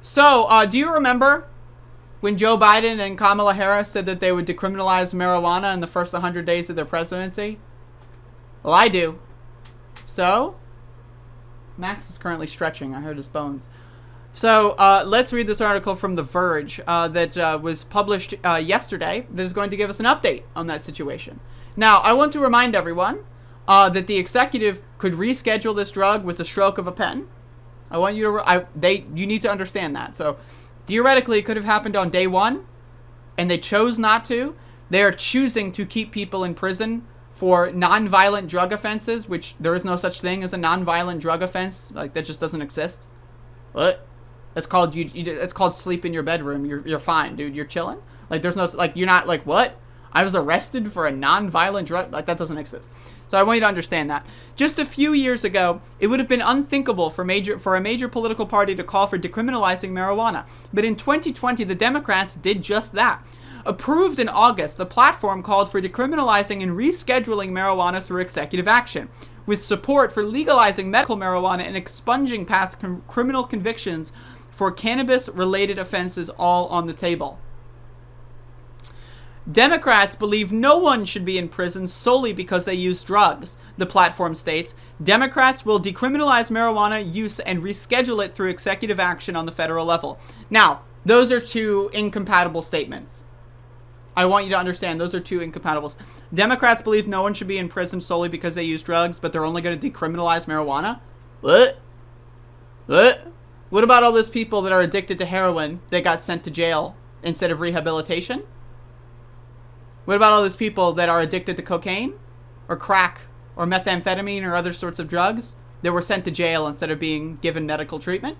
So, do you remember when Joe Biden and Kamala Harris said that they would decriminalize marijuana in the first 100 days of their presidency? Well, I do. So, Max is currently stretching. I heard his bones. So, let's read this article from The Verge that was published yesterday that is going to give us an update on that situation. Now, I want to remind everyone that the executive could reschedule this drug with the stroke of a pen. I want you to... you need to understand that. So, theoretically, it could have happened on day one, and they chose not to. They are choosing to keep people in prison for non-violent drug offenses, which there is no such thing as a non-violent drug offense. Like, that just doesn't exist. What? That's called it's called sleep in your bedroom. You're fine, dude. You're chilling. Like, there's no, like, you're not like, what? I was arrested for a non-violent drug. Like, that doesn't exist. So I want you to understand that. Just a few years ago, it would have been unthinkable for a major political party to call for decriminalizing marijuana. But in 2020, the Democrats did just that. Approved in August, the platform called for decriminalizing and rescheduling marijuana through executive action, with support for legalizing medical marijuana and expunging past criminal convictions for cannabis-related offenses all on the table. Democrats believe no one should be in prison solely because they use drugs. The platform states, Democrats will decriminalize marijuana use and reschedule it through executive action on the federal level. Now, those are two incompatible statements. I want you to understand, those are two incompatible. Democrats believe no one should be in prison solely because they use drugs, but they're only going to decriminalize marijuana? What? What about all those people that are addicted to heroin that got sent to jail instead of rehabilitation? What about all those people that are addicted to cocaine or crack or methamphetamine or other sorts of drugs that were sent to jail instead of being given medical treatment?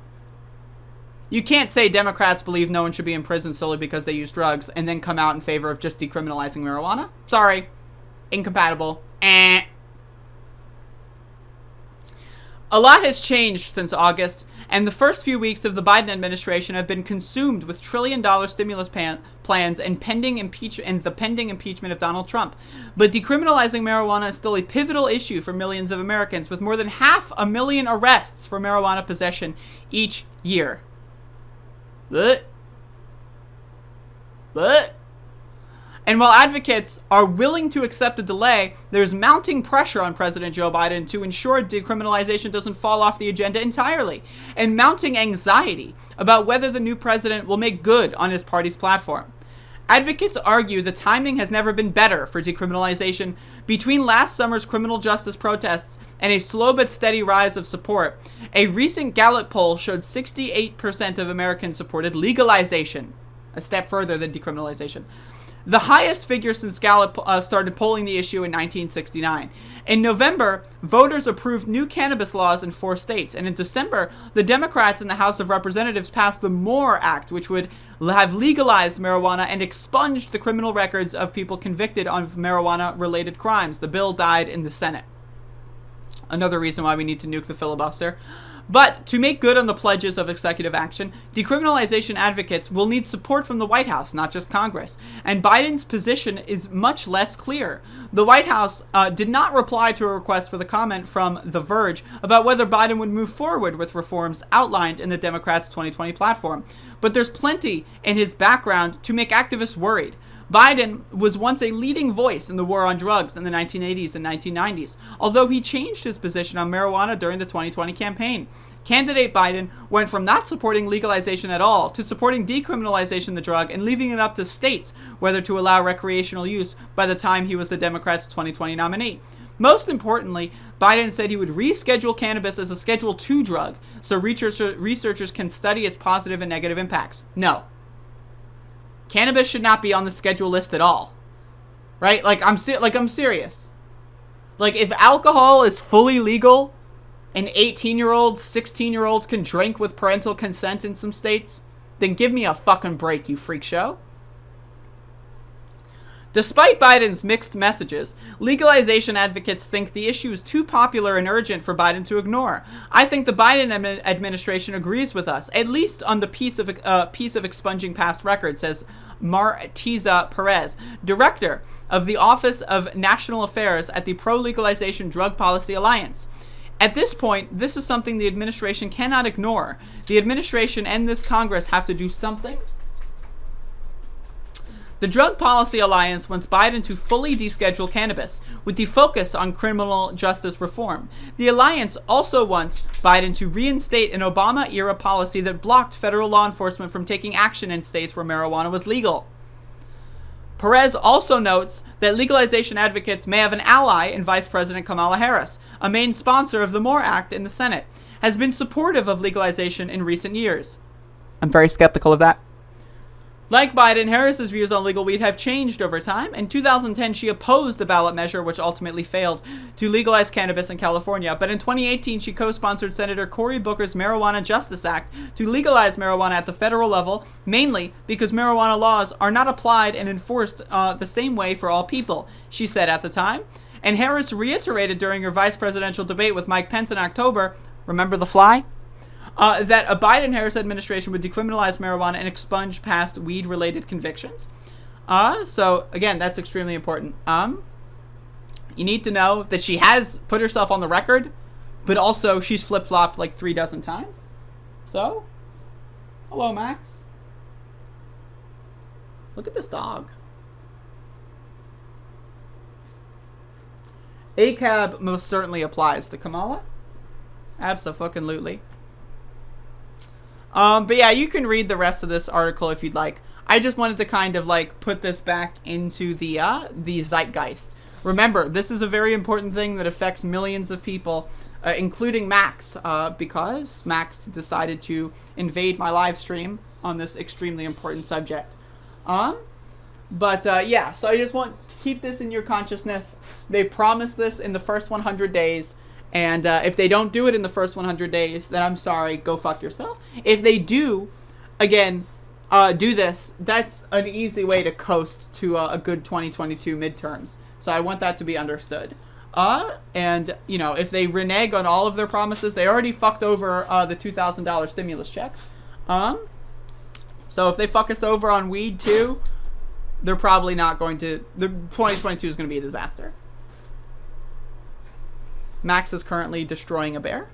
You can't say Democrats believe no one should be in prison solely because they use drugs and then come out in favor of just decriminalizing marijuana. Sorry. Incompatible. A lot has changed since August, and the first few weeks of the Biden administration have been consumed with trillion-dollar stimulus plans and the pending impeachment of Donald Trump. But decriminalizing marijuana is still a pivotal issue for millions of Americans, with more than 500,000 arrests for marijuana possession each year. What? And while advocates are willing to accept a delay, there's mounting pressure on President Joe Biden to ensure decriminalization doesn't fall off the agenda entirely, and mounting anxiety about whether the new president will make good on his party's platform. Advocates argue the timing has never been better for decriminalization. Between last summer's criminal justice protests and a slow but steady rise of support, a recent Gallup poll showed 68% of Americans supported legalization, a step further than decriminalization. The highest figure since Gallup started polling the issue in 1969. In November, voters approved new cannabis laws in 4 states, and in December, the Democrats in the House of Representatives passed the MORE Act, which would have legalized marijuana and expunged the criminal records of people convicted of marijuana-related crimes. The bill died in the Senate. Another reason why we need to nuke the filibuster. But to make good on the pledges of executive action, decriminalization advocates will need support from the White House, not just Congress. And Biden's position is much less clear. The White House did not reply to a request for the comment from The Verge about whether Biden would move forward with reforms outlined in the Democrats' 2020 platform. But there's plenty in his background to make activists worried. Biden was once a leading voice in the war on drugs in the 1980s and 1990s, although he changed his position on marijuana during the 2020 campaign. Candidate Biden went from not supporting legalization at all to supporting decriminalization of the drug and leaving it up to states whether to allow recreational use by the time he was the Democrats' 2020 nominee. Most importantly, Biden said he would reschedule cannabis as a Schedule II drug so researchers can study its positive and negative impacts. No. Cannabis should not be on the schedule list at all. Right? I'm serious. Like, if alcohol is fully legal and 18-year-olds, 16-year-olds can drink with parental consent in some states, then give me a fucking break, you freak show. Despite Biden's mixed messages, legalization advocates think the issue is too popular and urgent for Biden to ignore. I think the Biden administration agrees with us, at least on the piece of expunging past records, says Martiza Perez, director of the Office of National Affairs at the Pro-Legalization Drug Policy Alliance. At this point, this is something the administration cannot ignore. The administration and this Congress have to do something. The Drug Policy Alliance wants Biden to fully deschedule cannabis, with the focus on criminal justice reform. The alliance also wants Biden to reinstate an Obama-era policy that blocked federal law enforcement from taking action in states where marijuana was legal. Perez also notes that legalization advocates may have an ally in Vice President Kamala Harris, a main sponsor of the MORE Act in the Senate, has been supportive of legalization in recent years. I'm very skeptical of that. Like Biden, Harris's views on legal weed have changed over time. In 2010, she opposed the ballot measure, which ultimately failed, to legalize cannabis in California. But in 2018, she co-sponsored Senator Cory Booker's Marijuana Justice Act to legalize marijuana at the federal level, mainly because marijuana laws are not applied and enforced the same way for all people, she said at the time. And Harris reiterated during her vice presidential debate with Mike Pence in October, remember the fly? That a Biden-Harris administration would decriminalize marijuana and expunge past weed-related convictions. So, again, that's extremely important. You need to know that she has put herself on the record, but also she's flip-flopped like 3 dozen times. So, hello, Max. Look at this dog. ACAB most certainly applies to Kamala. Abso-fucking-lutely. But yeah, you can read the rest of this article if you'd like. I just wanted to kind of like put this back into the zeitgeist. Remember, this is a very important thing that affects millions of people, including Max, because Max decided to invade my live stream on this extremely important subject. Yeah, so I just want to keep this in your consciousness. They promised this in the first 100 days. And if they don't do it in the first 100 days, then I'm sorry, go fuck yourself. If they do, again, do this, that's an easy way to coast to a good 2022 midterms. So I want that to be understood. And, you know, if they renege on all of their promises, they already fucked over the $2,000 stimulus checks. So if they fuck us over on weed too, they're probably not going to... The 2022 is going to be a disaster. Max is currently destroying a bear.